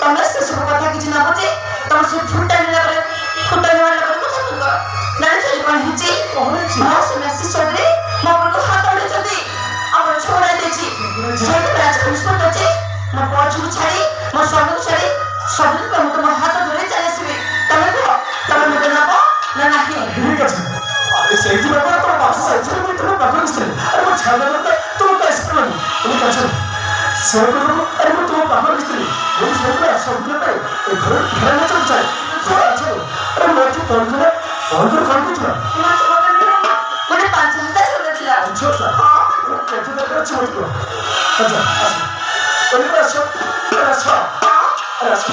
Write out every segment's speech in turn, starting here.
ତମେ ସେସବୁ କଥା କିଛି ନ ବୁଝି ତମ ସେ ଫୁଟାଣି ଲାଗରେ ଜାଣିଛ କଣ ହେଇଛି ସେ ମେସେଜ ଚୌଧୁରୀ ମୋ ଉପରକୁ ହାତ ଉଠେଇଛନ୍ତି ଆମର ଛୋଡାଇ ଦେଇଛି ସେଇଥିପାଇଁ ଆଜି ନିଷ୍ପତ୍ତି ଅଛି ମୋ ପଛକୁ ଛାଡି ମୋ ସ୍ୱାମୀକୁ ଛାଡି ସବୁଦିନ ମୁଁ ତମ ହାତ ଧରି ଚାଲି ଆସିବି ତମେ କୁହ ତମେ ମତେ ନବ ନା ନାହିଁ ঠিক আছে আরে সেইটি ব্যাপারে তোমার বাসা চাইছে আমি তোমার বাবা দিচ্ছি আরে মো ছাড়া না তোমার কাছে আসবে তুমি কাছে সেরকম আরে মো তোমার বাবা দিচ্ছি এই সবটা সবটা এই ঘরে ফেরানো চাই আচ্ছা আরে মো কি পড়লে অর্ডার করে দিচ্ছ মানে 5000 বলেছিল আচ্ছা কত টাকা আছে মত আচ্ছা আচ্ছা ওই আসো আসো আসো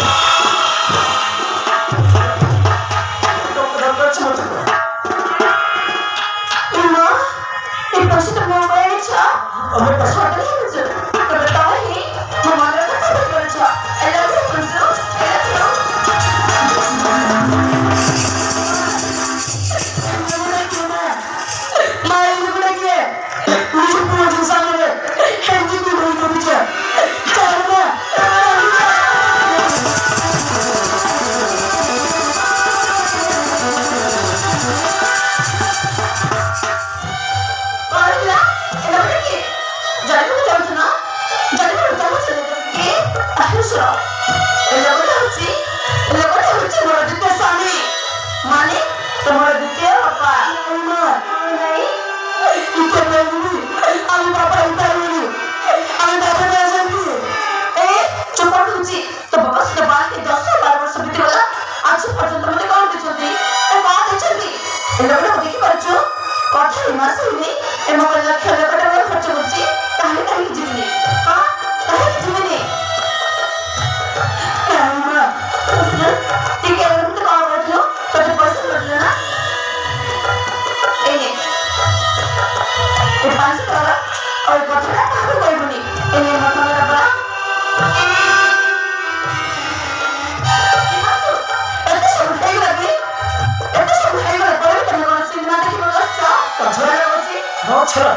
মানে তোমার দ্বিতীয় বাবা আমি বাবা ইন্টারভিউ আমি বাবা না জানি এই চুপ করুছি তো বাবা সে বাকি 10-12 ବର୍ଷ ବିତିଗଲା ଆଜି ପର୍ଯ୍ୟନ୍ତ ମତେ କଣ ଦେଇଛନ୍ତି କଣ ଦେଇଛନ୍ତି ଏଗୁଡ଼ା ଦେଖି ପାରୁଛୁ କଥା ମାସ ହେଇନି ଏ ମୋ ଲକ୍ଷ ଲକ୍ଷ ଟଙ୍କା ଖର୍ଚ୍ଚ କରୁଛି ତାହେଲେ କାହିଁକି ଯିବିନି ହଁ କାହିଁକି ଯିବିନି ଟିକେ ମତେ କଣ କରୁଥିଲୁ ତତେ ପଇସା ମିଳିଲା ନା ଏଇ 500 ଟଙ୍କା और कथड़ा काहे कहबनी एने मथरा बड़ा एते सब हेगला पर तने कोन सिनेमा देखि बसछ कथड़ा होछि हाँ छड़ा